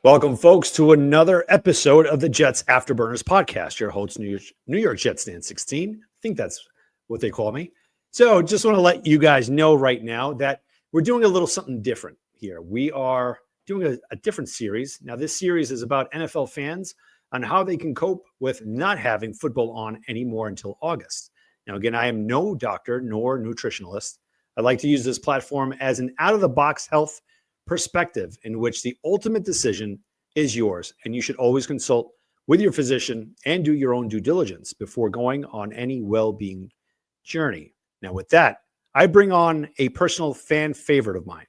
Welcome, folks, to another episode of the Jets Afterburners podcast. Your host, New York Jets Stand 16. I think that's what they call me. So just want to let you guys know right now that we're doing a little something different here. We are doing a different series. Now, this series is about NFL fans on how they can cope with not having football on anymore until August. Now, again, I am no doctor nor nutritionalist. I'd like to use this platform as an out-of-the-box health perspective in which the ultimate decision is yours, and you should always consult with your physician and do your own due diligence before going on any well-being journey. Now, with that, I bring on a personal fan favorite of mine.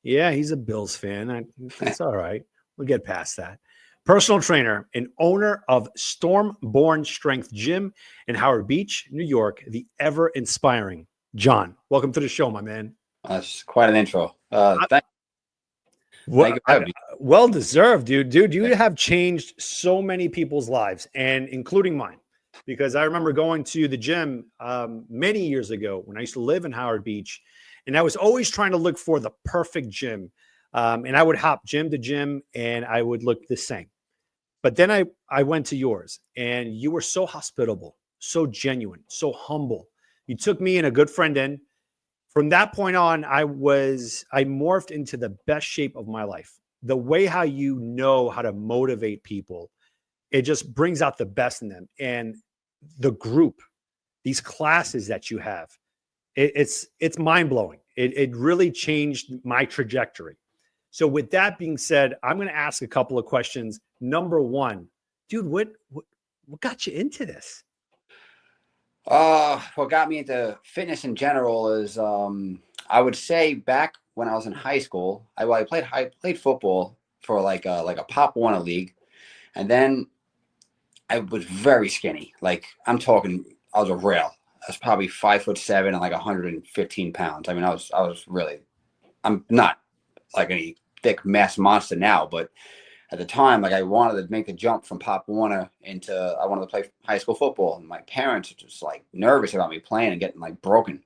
Yeah, he's a Bills fan. That's all right. We'll get past that. Personal trainer and owner of Stormborn Strength Gym in Howard Beach, New York, the ever-inspiring John. Welcome to the show, my man. That's quite an intro. Well deserved, dude. You have changed so many people's lives, and including mine, because I remember going to the gym many years ago when I used to live in Howard Beach, and I was always trying to look for the perfect gym. And I would hop gym to gym, and I would look the same. But then I went to yours, and you were so hospitable, so genuine, so humble. You took me and a good friend in. From that point on, I morphed into the best shape of my life. The way how you know how to motivate people, it just brings out the best in them. And the group, these classes that you have, it's mind-blowing. It really changed my trajectory. So with that being said, I'm going to ask a couple of questions. Number one, dude, what got you into this? What got me into fitness in general is I would say back when I was in high school, I played football for like a Pop Warner league, and then I was very skinny. Like I'm talking, I was a rail. I was probably 5'7" and like 115 pounds. I mean, I'm not like any thick mass monster now, but at the time, like I wanted to make the jump from Pop Warner I wanted to play high school football. And my parents were just like nervous about me playing and getting like broken.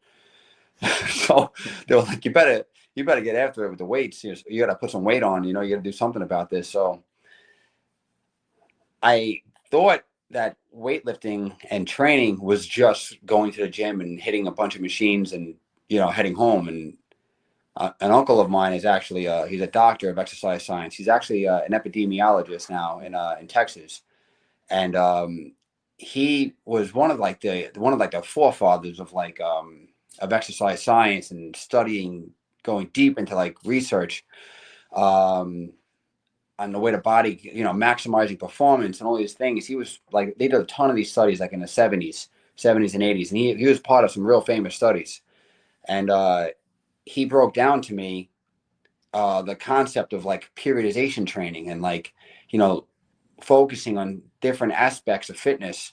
So they were like, you better get after it with the weights. You got to put some weight on, you got to do something about this. So I thought that weightlifting and training was just going to the gym and hitting a bunch of machines and, heading home. And an uncle of mine is actually he's a doctor of exercise science. He's actually an epidemiologist now in Texas, and he was one of the forefathers of exercise science and studying, going deep into like research on the way the body, maximizing performance and all these things. He was like, they did a ton of these studies like in the 70s and 80s, and he was part of some real famous studies, and he broke down to me the concept of like periodization training and like, focusing on different aspects of fitness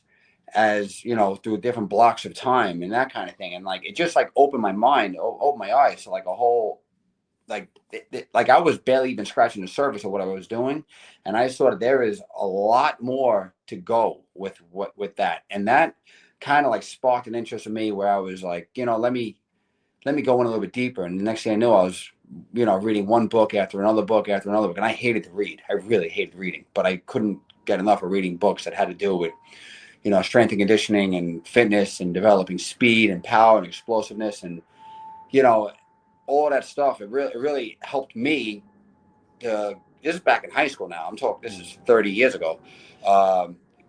as, through different blocks of time and that kind of thing. And like, it just like opened my mind, opened my eyes to like a whole, like I was barely even scratching the surface of what I was doing. And I saw that there is a lot more to go with that. And that kind of like sparked an interest in me where I was like, let me go in a little bit deeper. And the next thing I knew, I was, reading one book after another book after another book. And I hated to read. I really hated reading, but I couldn't get enough of reading books that had to do with, strength and conditioning and fitness and developing speed and power and explosiveness and, all that stuff. It really helped me. This is back in high school now. I'm talking, this is 30 years ago.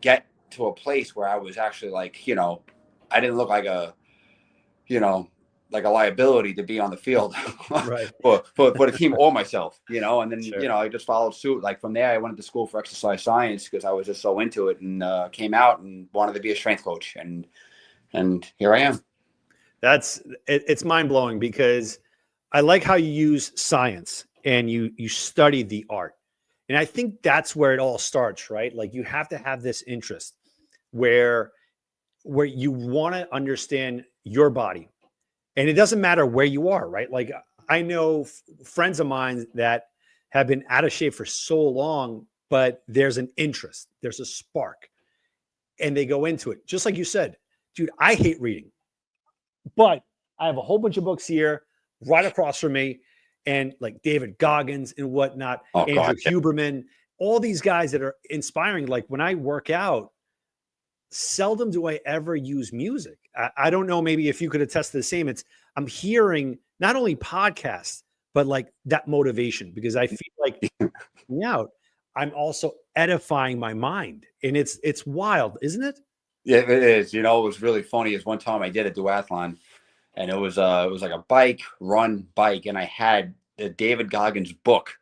Get to a place where I was actually like, I didn't look like like a liability to be on the field Right. for the team or myself, and then, Sure. I just followed suit. Like from there, I went to school for exercise science because I was just so into it and came out and wanted to be a strength coach. And here I am. It's mind blowing because I like how you use science and you study the art. And I think that's where it all starts, right? Like you have to have this interest where you want to understand your body. And it doesn't matter where you are, right? Like I know friends of mine that have been out of shape for so long, but there's an interest, there's a spark, and they go into it. Just like you said, dude, I hate reading, but I have a whole bunch of books here right across from me, and like David Goggins and whatnot, Andrew Huberman, all these guys that are inspiring. Like when I work out, seldom do I ever use music. I don't know, maybe if you could attest to the same. I'm hearing not only podcasts, but like that motivation, because I feel like me out, I'm also edifying my mind. And it's wild, isn't it? Yeah, it is. You know, it was really funny is one time I did a duathlon, and it was like a bike, run, bike, and I had the David Goggins book.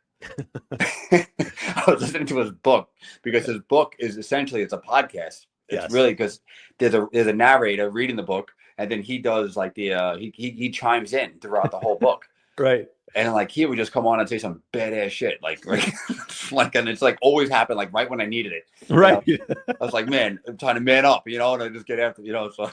I was listening to his book because his book is essentially, it's a podcast. It's really, because there's a narrator reading the book, and then he does like the he chimes in throughout the whole book. Right. And like he would just come on and say some badass shit, like and it's like always happened like right when I needed it. Right. You know? I was like, man, I'm trying to man up, you know, and I just get after, you know. So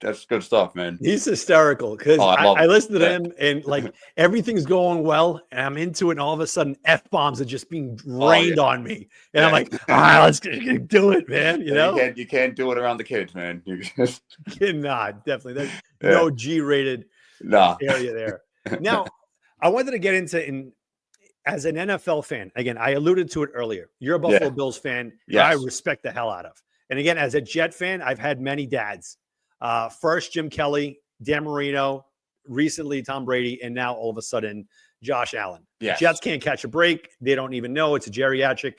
that's good stuff, man. He's hysterical because I listen to him and like everything's going well, and I'm into it, and all of a sudden F-bombs are just being rained on me, and I'm like, let's do it, man. You know, you can't do it around the kids, man. You cannot, definitely. There's no G-rated area there. Now, I wanted to get into as an NFL fan. Again, I alluded to it earlier. You're a Buffalo Bills fan. Yes. I respect the hell out of. And again, as a Jet fan, I've had many dads. First, Jim Kelly, Dan Marino, recently Tom Brady, and now all of a sudden, Josh Allen. Yes. Jets can't catch a break. They don't even know. It's a geriatric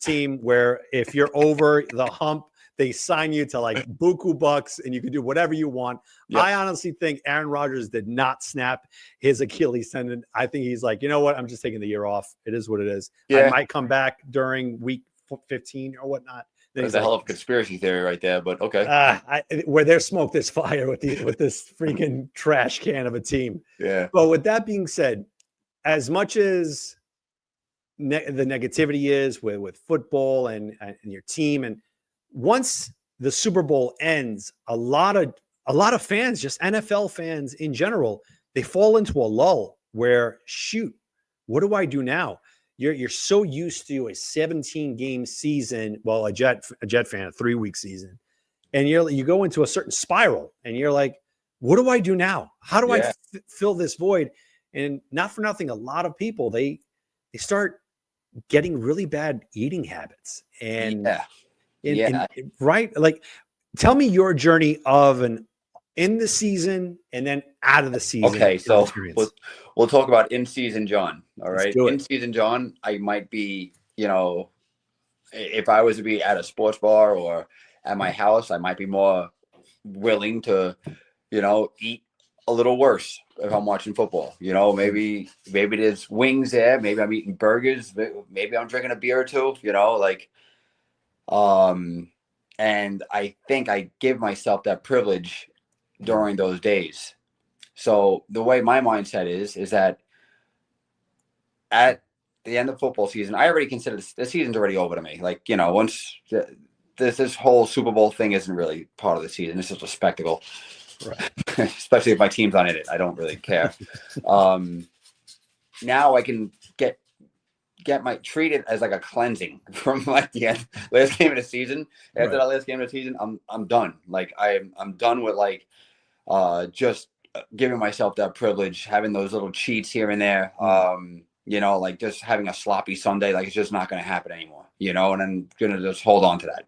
team where if you're over the hump, they sign you to like buku bucks and you can do whatever you want. Yep. I honestly think Aaron Rodgers did not snap his Achilles tendon. I think he's like, you know what? I'm just taking the year off. It is what it is. Yeah. I might come back during week 15 or whatnot. There's a hell of a conspiracy theory right there, but okay. Where there's smoke, there's fire with this freaking trash can of a team. Yeah. But with that being said, as much as the negativity is with football and your team, and once the Super Bowl ends, a lot of fans, just NFL fans in general, they fall into a lull where, shoot, what do I do now? You're so used to a 17-game season, well, a Jet fan, a 3-week season, and you go into a certain spiral, and you're like, what do I do now? How do I fill this void? And not for nothing, a lot of people they start getting really bad eating habits, and right, like, tell me your journey of in the season and then out of the season. Okay, so we'll talk about in season John. All right. In season John, I might be, you know, if I was to be at a sports bar or at my house, I might be more willing to, you know, eat a little worse if I'm watching football. You know, maybe there's wings there, maybe I'm eating burgers, maybe I'm drinking a beer or two, you know, like and I think I give myself that privilege during those days. So the way my mindset is that at the end of football season, I already consider the season's already over to me. Like, you know, once this whole Super Bowl thing isn't really part of the season. This is a spectacle, right? Especially if my team's not in it. I don't really care. Now I can treat it as like a cleansing from like the last game of the season. After that last game of the season, I'm done. Like I'm done with like just giving myself that privilege, having those little cheats here and there. You know, like just having a sloppy Sunday, like it's just not going to happen anymore, you know, and I'm going to just hold on to that.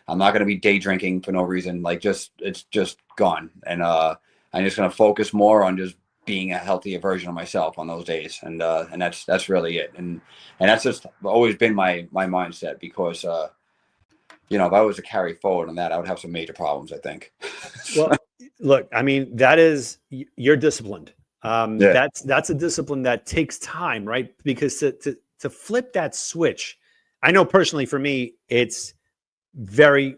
I'm not going to be day drinking for no reason. Like it's just gone. And I'm just going to focus more on just being a healthier version of myself on those days. And that's really it. And that's just always been my mindset, because, you know, if I was to carry forward on that, I would have some major problems, I think. Well, look, I mean, you're disciplined. That's a discipline that takes time, right? Because to flip that switch, I know personally for me, it's very,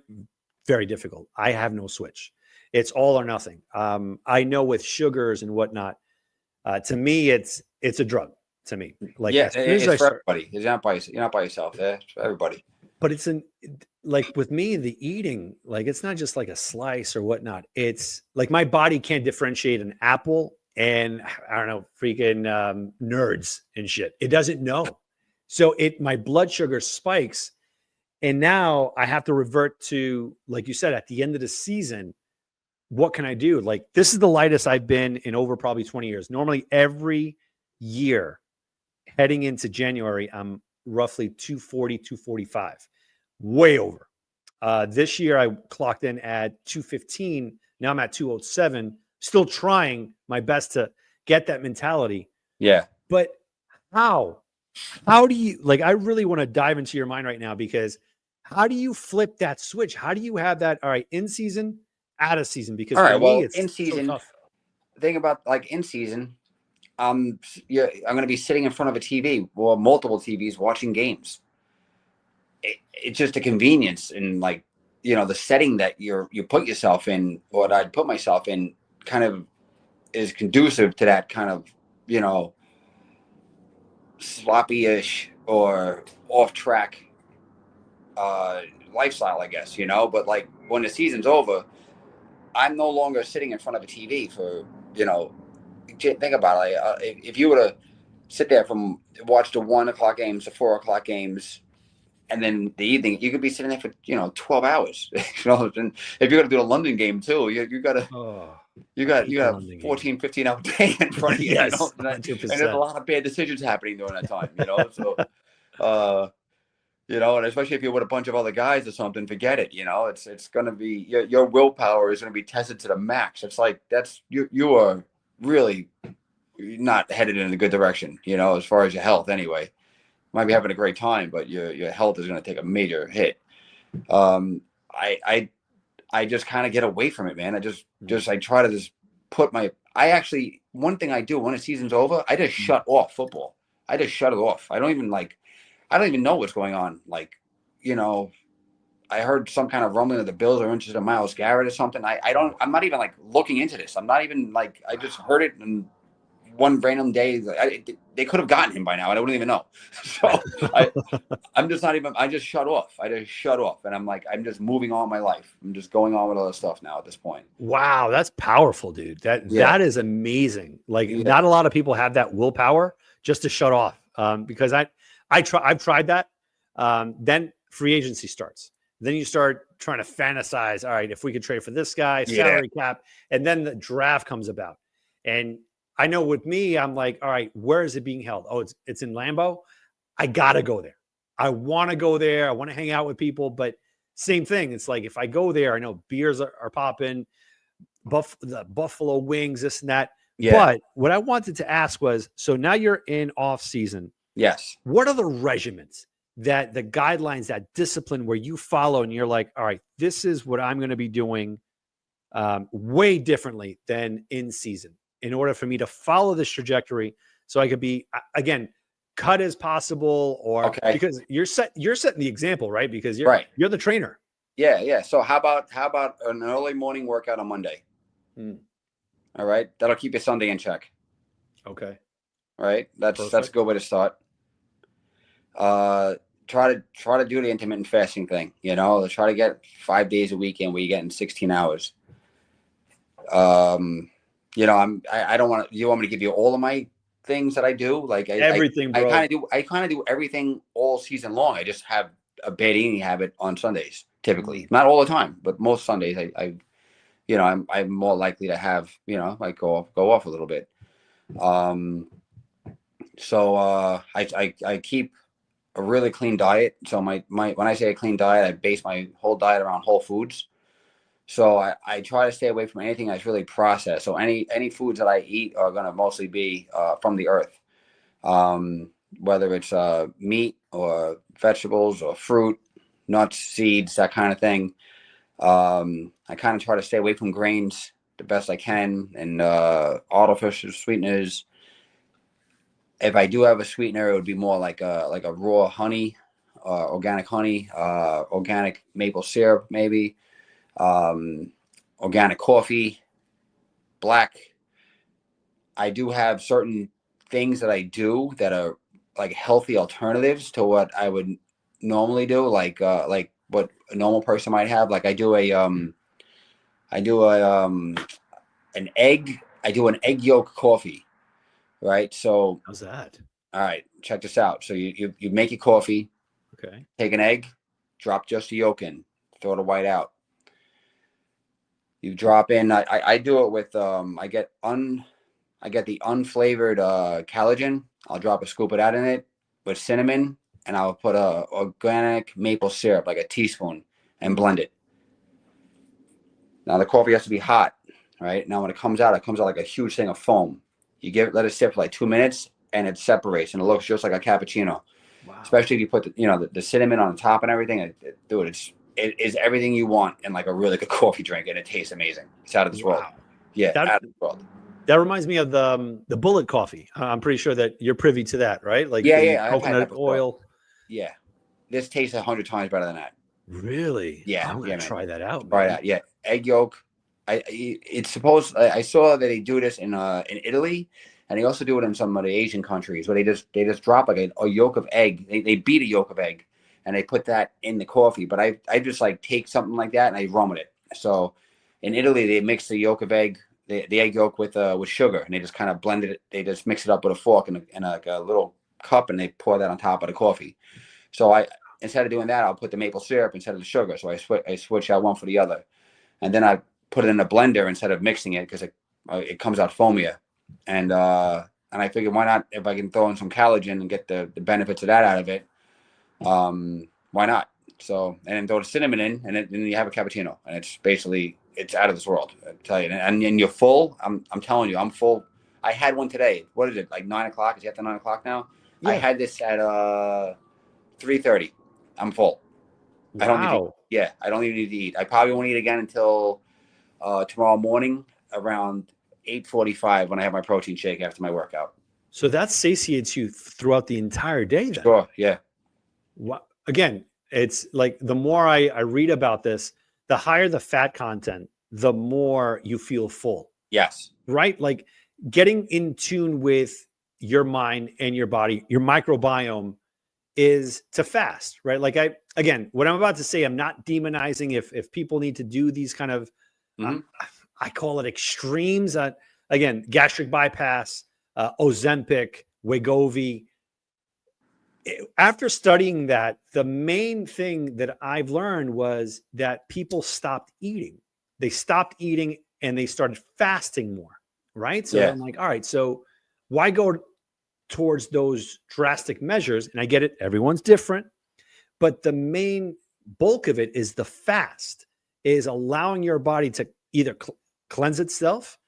very difficult. I have no switch. It's all or nothing. I know with sugars and whatnot, to me, it's a drug to me. Like, it's for everybody. You're not by yourself. Yeah, it's for everybody. But it's like with me, the eating, like it's not just like a slice or whatnot. It's like my body can't differentiate an apple and I don't know, freaking nerds and shit. It doesn't know. So my blood sugar spikes. And now I have to revert to, like you said, at the end of the season, what can I do? Like, this is the lightest I've been in over probably 20 years. Normally every year heading into January, I'm roughly 240, 245, way over. This year I clocked in at 215. Now I'm at 207, still trying my best to get that mentality. Yeah. But how do you, like, I really want to dive into your mind right now, because how do you flip that switch? How do you have that, all right, in season, out of season? Because All for right. me, Well, it's in so season, tough. think about like in season, I'm going to be sitting in front of a TV or multiple TVs watching games. It's just a convenience, and like, the setting that you put yourself in, or that I'd put myself in, kind of is conducive to that kind of, sloppy-ish or off track lifestyle, I guess, but like when the season's over, I'm no longer sitting in front of a TV for, think about it. If you were to sit there from watch the 1 o'clock games, the 4 o'clock games, and then the evening, you could be sitting there for 12 hours. And if you're gonna do a London game too, you gotta Oh, you I got hate you the got London game. 14-15 hour day in front of you. Yes, And there's a 100%. lot of bad decisions happening during that time. So and especially if you're with a bunch of other guys or something, forget it. It's gonna be your willpower is gonna be tested to the max. It's like you are really not headed in a good direction, as far as your health anyway. Might be having a great time, but your health is going to take a major hit. I just kind of get away from it, man. I try to just one thing I do when the season's over, I just shut off football. I just shut it off. I don't even know what's going on. Like, I heard some kind of rumbling of the Bills are interested in Myles Garrett or something. I'm not even like looking into this. I'm not even like, I just heard it, and one random day, they could have gotten him by now, and I wouldn't even know. So I'm just not even. I just shut off. And I'm like, I'm just moving on my life. I'm just going on with other stuff now at this point. Wow, that's powerful, dude. That is amazing. Like, not a lot of people have that willpower just to shut off. Because I've tried that. Then free agency starts. Then you start trying to fantasize. All right, if we could trade for this guy, salary cap, and then the draft comes about. And I know with me, I'm like, all right, where is it being held? Oh, it's in Lambeau. I gotta go there. I want to go there. I want to hang out with people, but same thing. It's like, if I go there, I know beers are popping, the buffalo wings, this and that. Yeah. But what I wanted to ask was, so now you're in off season. Yes. What are the regimens, that the guidelines, that discipline where you follow and you're like, all right, this is what I'm going to be doing way differently than in season, in order for me to follow this trajectory, so I could be, again, cut as possible, or because you're setting the example, right? Because you're the trainer. Yeah. So how about an early morning workout on Monday? All right. That'll keep your Sunday in check. Okay. All right. That's a good way to start. Try to do the intermittent fasting thing, try to get 5 days a weekend where you're getting 16 hours. I don't want to, you want me to give you all of my things that I do? Like everything, bro. I kind of do everything all season long. I just have a bad eating habit on Sundays, typically. Not all the time, but most Sundays I'm more likely to have, like go off a little bit. So I keep a really clean diet. So my when I say a clean diet, I base my whole diet around whole foods. So I try to stay away from anything that's really processed. So any foods that I eat are going to mostly be from the earth, whether it's meat or vegetables or fruit, nuts, seeds, that kind of thing. I kind of try to stay away from grains the best I can, and artificial sweeteners. If I do have a sweetener, it would be more like a raw honey, organic honey, organic maple syrup, maybe. Organic coffee, black. I do have certain things that I do that are like healthy alternatives to what I would normally do, like what a normal person might have. Like I do an egg yolk coffee, right? So how's that? All right, check this out. So you make your coffee. Okay. Take an egg, drop just the yolk in, throw the white out. You drop in. I do it with I get the unflavored collagen. I'll drop a scoop of that in it with cinnamon, and I would put a organic maple syrup, like a teaspoon, and blend it. Now the coffee has to be hot, right? Now when it comes out like a huge thing of foam. Let it sit for like 2 minutes, and it separates, and it looks just like a cappuccino. Wow. Especially if you put the cinnamon on the top and everything. Dude, it is everything you want in like a really good coffee drink, and it tastes amazing. It's out of this world. Yeah, out of this world. That reminds me of the bullet coffee. I'm pretty sure that you're privy to that, right? Like Yeah, coconut oil. Yeah, this tastes 100 times better than that. Really? Yeah, I'm gonna try that out. Try that. Yeah, egg yolk. I saw that they do this in Italy, and they also do it in some of the Asian countries where they just drop like a yolk of egg. They beat a yolk of egg, and they put that in the coffee. But I just like take something like that and I rum it. So in Italy, they mix the yolk of egg, the egg yolk with sugar, and they just kind of blend it. They just mix it up with a fork and like a little cup, and they pour that on top of the coffee. So instead of doing that, I'll put the maple syrup instead of the sugar. So I switch out one for the other, and then I put it in a blender instead of mixing it because it comes out foamier. And I figured, why not, if I can throw in some collagen and get the benefits of that out of it, why not? So, and then throw the cinnamon in, and then you have a cappuccino, and it's out of this world, I tell you. And you're full. I'm telling you, I'm full. I had one today. What is it, like 9 o'clock? Is it after 9 o'clock now? Yeah. I had this at 3:30. I'm full. Wow. I don't even need to eat. I probably won't eat again until tomorrow morning around 8:45 when I have my protein shake after my workout. So that satiates you throughout the entire day then? Sure, yeah. Again, it's like the more I read about this, the higher the fat content, the more you feel full. Yes. Right? Like getting in tune with your mind and your body, your microbiome is to fast, right? Like again, what I'm about to say, I'm not demonizing if people need to do these kind of, I call it extremes. Again, gastric bypass, Ozempic, Wegovy. After studying that, the main thing that I've learned was that people stopped eating. They stopped eating and they started fasting more, right? So I'm like, all right, so why go towards those drastic measures? And I get it, everyone's different, but the main bulk of it is the fast, is allowing your body to either cleanse itself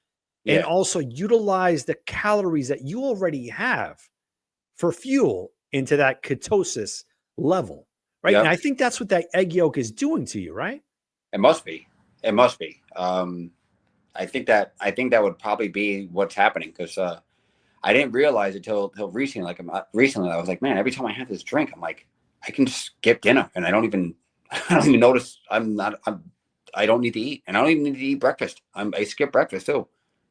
and also utilize the calories that you already have for fuel into that ketosis level, right? And I think that's what that egg yolk is doing to you, right? It must be. I think that would probably be what's happening, because I didn't realize it till recently. Like recently, I was like, man, every time I have this drink, I'm like, I can just skip dinner, and I don't even notice. I don't need to eat, and I don't even need to eat breakfast. I skip breakfast too.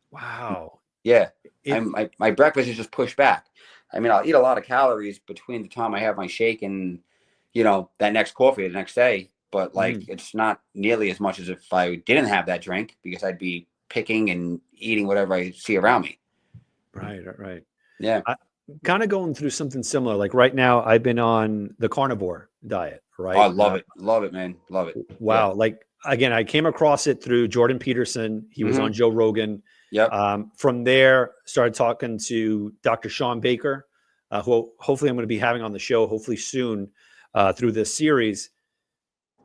Wow. Yeah, my breakfast is just pushed back. I mean, I'll eat a lot of calories between the time I have my shake and that next coffee the next day, but like it's not nearly as much as if I didn't have that drink, because I'd be picking and eating whatever I see around me. Right. Yeah. I'm kind of going through something similar. Like right now, I've been on the carnivore diet, right? Oh, I love it. Love it, man. Love it. Wow. Yeah. Like, again, I came across it through Jordan Peterson. He was on Joe Rogan. From there, started talking to Dr. Sean Baker, who hopefully I'm going to be having on the show, hopefully soon, through this series.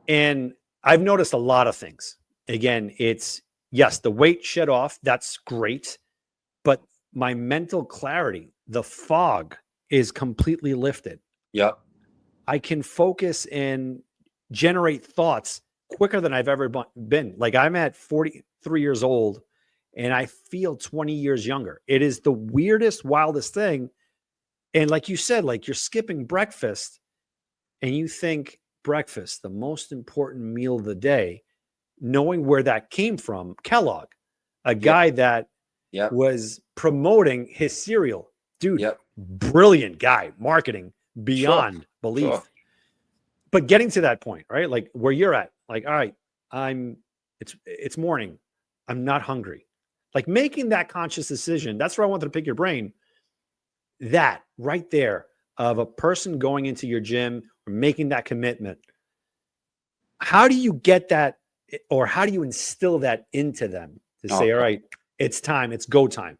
And I've noticed a lot of things. Again, it's, yes, the weight shed off. That's great. But my mental clarity, the fog is completely lifted. Yep. I can focus and generate thoughts quicker than I've ever been. Like, I'm at 43 years old and I feel 20 years younger. It is the weirdest, wildest thing. And like you said, like you're skipping breakfast and you think breakfast, the most important meal of the day, knowing where that came from. Kellogg, a guy that was promoting his cereal. Dude, brilliant guy, marketing beyond belief. Sure. But getting to that point, right? Like where you're at, like, all right, it's morning. I'm not hungry. Like making that conscious decision. That's where I wanted to pick your brain. That right there of a person going into your gym or making that commitment. How do you get that, or how do you instill that into them to say, all right, it's time, it's go time?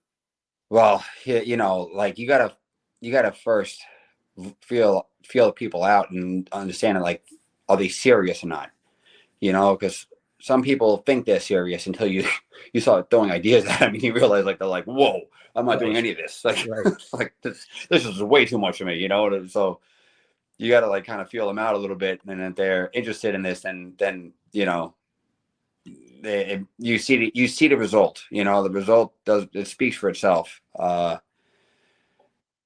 Well, like you gotta first feel feel people out and understand like, are they serious or not? Because some people think they're serious until you start throwing ideas at them and you realize like they're like, whoa, I'm not doing any of this. Like, Right. like this is way too much for me, So you got to like kind of feel them out a little bit, and if they're interested in this, and then you see the result. The result speaks for itself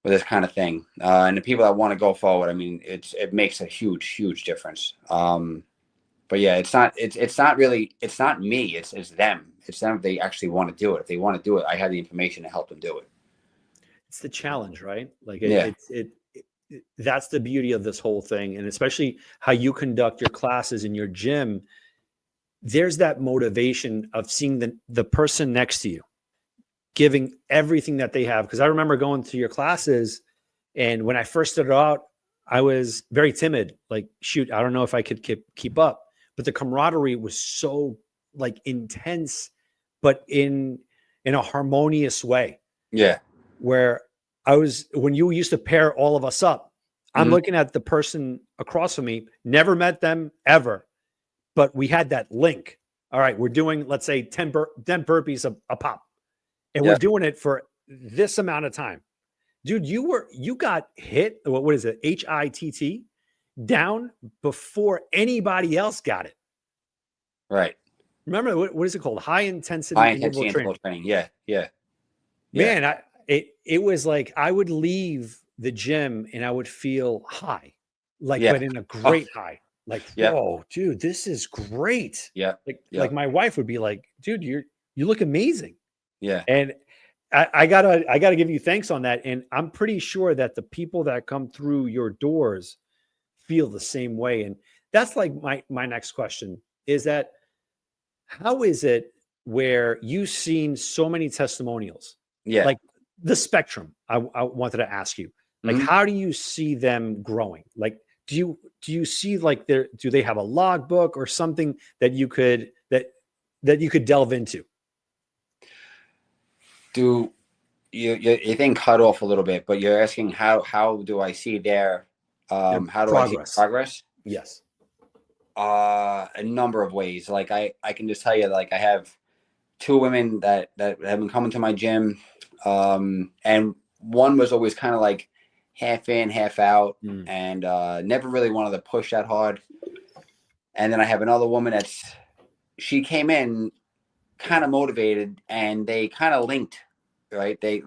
with this kind of thing. And the people that want to go forward, I mean, it makes a huge difference. But yeah, it's not me. It's them. It's them if they actually want to do it. If they want to do it, I have the information to help them do it. It's the challenge, right? Like Yeah. that's the beauty of this whole thing. And especially how you conduct your classes in your gym. There's that motivation of seeing the person next to you giving everything that they have. Because I remember going to your classes, and when I first started out, I was very timid. Like, shoot, I don't know if I could keep up. But the camaraderie was so like intense, but in a harmonious way. Yeah. Where when you used to pair all of us up, I'm looking at the person across from me, never met them ever, but we had that link. All right, we're doing, let's say 10 burpees a pop, and we're doing it for this amount of time. Dude, you got hit. What is it? HITT down before anybody else got it. Right. Remember what is it called? High intensity interval training. Yeah. Man, it was like I would leave the gym and I would feel high, like, but in a great high. Like, whoa, dude, this is great. Yeah. Like my wife would be like, dude, you look amazing. Yeah. And I gotta give you thanks on that. And I'm pretty sure that the people that come through your doors feel the same way. And that's like my next question is that how is it where you've seen so many testimonials? Yeah. Like the spectrum, I wanted to ask you, like, how do you see them growing? Like, do you see like do they have a logbook or something that you could delve into? Do you think cut off a little bit, but you're asking how do I see their how do progress. I see progress? Yes. A number of ways. Like I can just tell you, like I have 2 women that have been coming to my gym, and one was always kind of like half in, half out, and never really wanted to push that hard. And then I have another woman she came in kind of motivated, and they kind of linked, right? They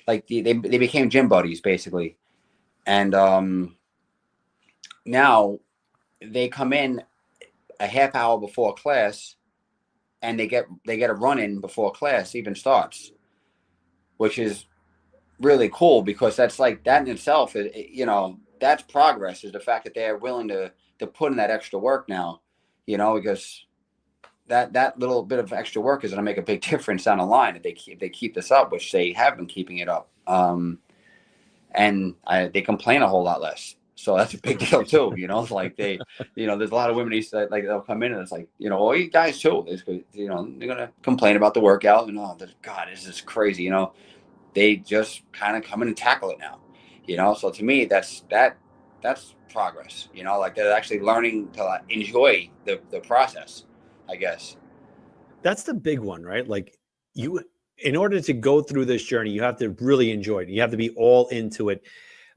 became gym buddies basically, and now they come in a half hour before class, and they get a run in before class even starts, which is really cool because that's like that in itself, that's progress, is the fact that they're willing to put in that extra work now, because that little bit of extra work is going to make a big difference down the line if they keep this up, which they have been keeping it up. And they complain a whole lot less. So that's a big deal too, It's like there's a lot of women that like they'll come in and it's like, all you guys too, they're gonna complain about the workout and God, this is crazy, They just kind of come in and tackle it now, So to me, that's progress, like they're actually learning to enjoy the process, I guess. That's the big one, right? Like in order to go through this journey, you have to really enjoy it. You have to be all into it.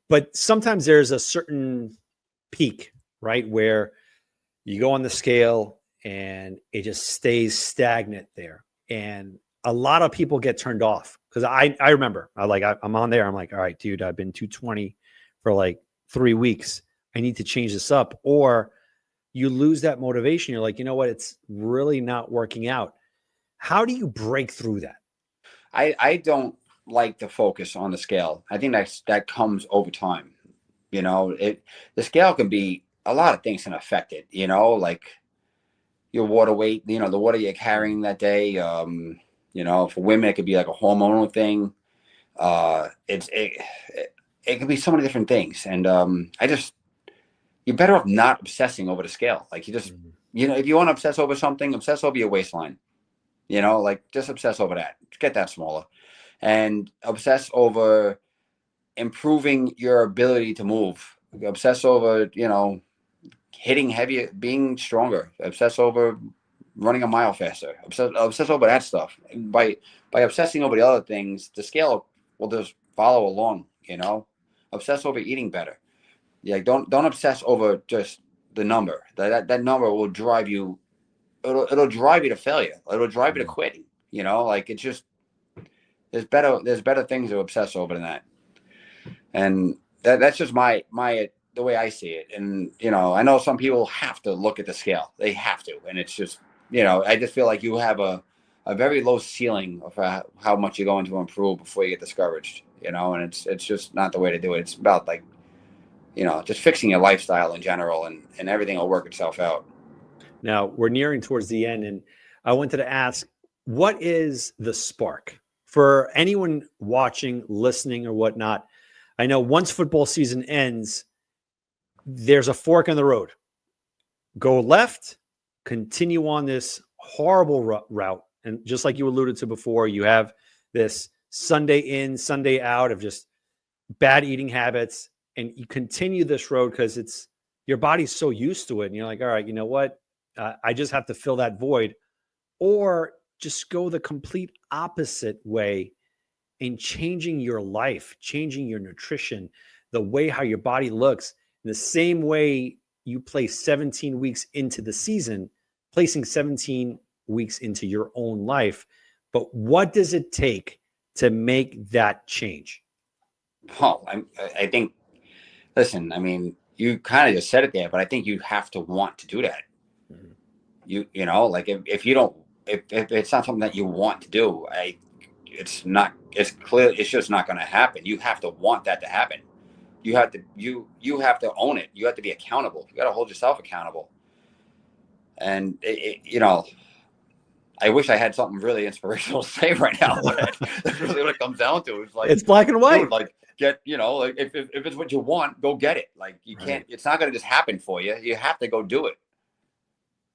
But sometimes there's a certain peak, right? Where you go on the scale and it just stays stagnant there. And a lot of people get turned off because I remember I'm on there. I'm like, all right, dude, I've been 220 for like 3 weeks. I need to change this up. Or you lose that motivation. You're like, you know what? It's really not working out. How do you break through that? I don't like to focus on the scale. I think that comes over time. The scale can be a lot of things can affect it, like your water weight, the water you're carrying that day. For women, it could be like a hormonal thing. It could be so many different things. And you're better off not obsessing over the scale. Like you just, if you want to obsess over something, obsess over your waistline, like just obsess over that, get that smaller, and obsess over improving your ability to move, obsess over, hitting heavier, being stronger, obsess over running a mile faster, obsess over that stuff. And by obsessing over the other things, the scale will just follow along, obsess over eating better. Yeah, don't obsess over just the number. That number will drive you. It'll drive you to failure. It'll drive you to quitting. Like it's just there's better things to obsess over than that. And that's just the way I see it. And I know some people have to look at the scale. They have to, and it's just I just feel like you have a very low ceiling of how much you're going to improve before you get discouraged. And it's just not the way to do it. It's about like just fixing your lifestyle in general, and everything will work itself out. Now we're nearing towards the end, and I wanted to ask, what is the spark for anyone watching, listening, or whatnot? I know once football season ends, there's a fork in the road. Go left, continue on this horrible route. And just like you alluded to before, you have this Sunday in, Sunday out of just bad eating habits. And you continue this road because your body's so used to it. And you're like, all right, you know what? I just have to fill that void. Or just go the complete opposite way in changing your life, changing your nutrition, the way how your body looks. In the same way you place 17 weeks into the season, placing 17 weeks into your own life. But what does it take to make that change? Oh, I think, listen, I mean, you kind of just said it there, but I think you have to want to do that. Mm-hmm. Like if you don't, if it's not something that you want to do, it's clear. It's just not going to happen. You have to want that to happen. You have to own it. You have to be accountable. You got to hold yourself accountable. And I wish I had something really inspirational to say right now, but that's really what it comes down to. It's like, it's black and white. Dude, like get, like if it's what you want, go get it. Like you can't, it's not going to just happen for you. You have to go do it.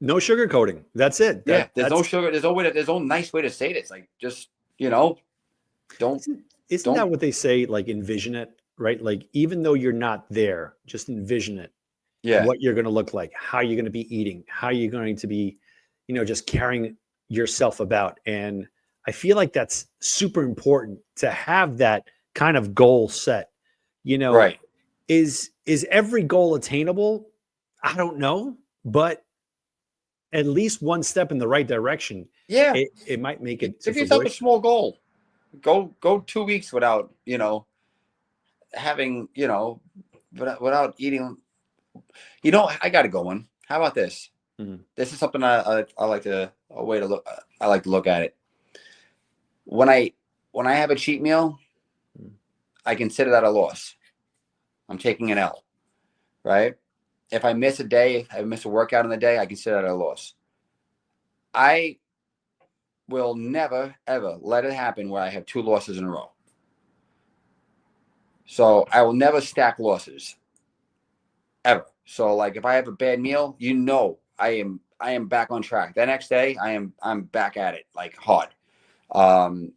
No sugarcoating. That's it. There's no sugar. There's no nice way to say this. Like just, don't. Isn't that what they say? Like envision it, right? Like even though you're not there, just envision it. Yeah. What you're going to look like, how you're going to be eating, how you're going to be, just carrying yourself about. And I feel like that's super important to have that kind of goal set. Right. Is every goal attainable? I don't know, but at least one step in the right direction. Yeah. It might make it. Give yourself a small goal. Go 2 weeks without, having, without eating. I got to go one. How about this? Mm-hmm. This is something I like to I like to look at it. When I have a cheat meal, I consider that a loss. I'm taking an L, right? If I miss a day, I miss a workout in the day, I consider that a loss. I will never, ever let it happen where I have 2 losses in a row. So I will never stack losses, ever. So like if I have a bad meal, I am back on track. The next day, I'm back at it like hard. And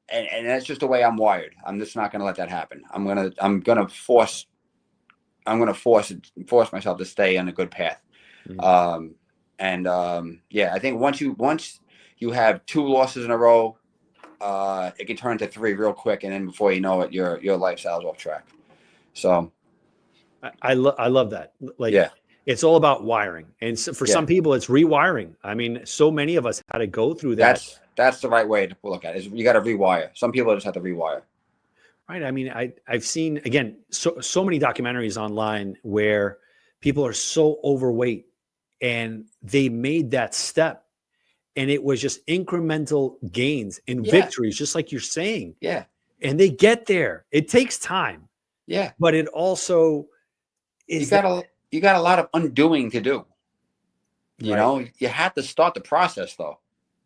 that's just the way I'm wired. I'm just not going to let that happen. I'm going to force myself to stay on a good path. Mm-hmm. I think once you have 2 losses in a row, it can turn to 3 real quick. And then before you know it, your lifestyle's off track. So I love that. Like, it's all about wiring. And so for some people, it's rewiring. I mean, so many of us had to go through that. That's the right way to look at it. You got to rewire. Some people just have to rewire. Right. I mean, I've seen, again, so many documentaries online where people are so overweight and they made that step and it was just incremental gains and victories, just like you're saying. Yeah. And they get there. It takes time. Yeah. But it also is. You got a lot of undoing to do. You have to start the process though.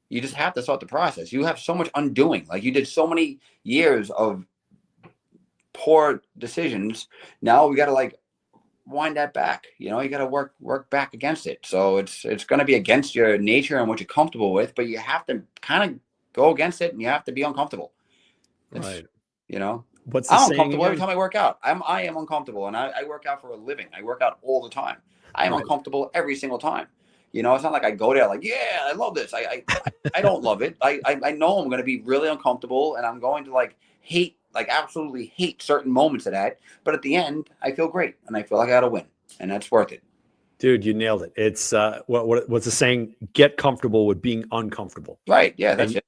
You just have to start the process. You have so much undoing. Like you did so many years of poor decisions. Now we got to like wind that back. You got to work back against it. So it's going to be against your nature and what you're comfortable with, but you have to kind of go against it and you have to be uncomfortable. Right. What's the I'm saying uncomfortable every again? time I work out. I am uncomfortable, and I work out for a living. I work out all the time. I am Right. uncomfortable every single time. You know, it's not like I go there like, yeah, I love this. I don't love it. I know I'm going to be really uncomfortable, and I'm going to absolutely hate certain moments of that. But at the end, I feel great, and I feel like I got to win, and that's worth it. Dude, you nailed it. It's what's the saying? Get comfortable with being uncomfortable. Right? Yeah, that's and,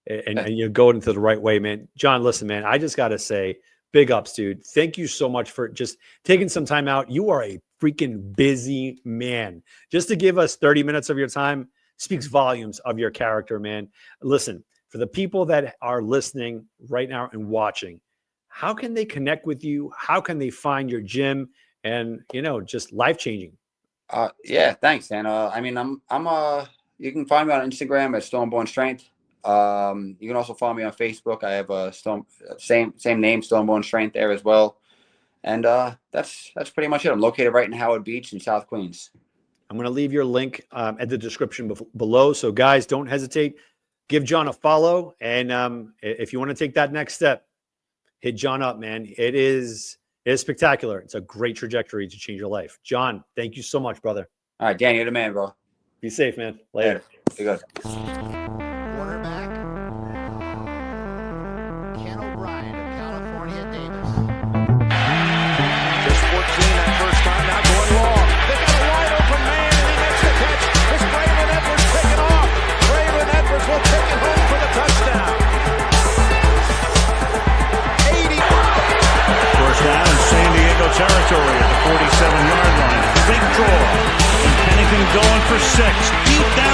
it. and you go into the right way, man. John, listen, man, I just got to say, big ups, dude. Thank you so much for just taking some time out. You are a freaking busy man. Just to give us 30 minutes of your time speaks volumes of your character, man. Listen, for the people that are listening right now and watching, how can they connect with you? How can they find your gym? And, just life-changing. Yeah, thanks, Dan. I mean, you can find me on Instagram at Stormborn Strength. You can also follow me on Facebook. I have a same name, Stormborn Strength, there as well. And that's pretty much it. I'm located right in Howard Beach in South Queens. I'm going to leave your link at the description below. So guys, don't hesitate. Give John a follow. And if you want to take that next step, hit John up, man. It is spectacular. It's a great trajectory to change your life. John, thank you so much, brother. All right, Dan, you're the man, bro. Be safe, man. Later. Be good. Quarterback, Ken O'Brien of California Davis. Just 14 that first time, now going long. They got a wide open man, and he makes the catch. It's Braylon Edwards picking off. Braylon Edwards will take it home for the touchdown. 80. First down in San Diego territory at the 47-yard line. Big draw. And Pennington going for 6. Deep down.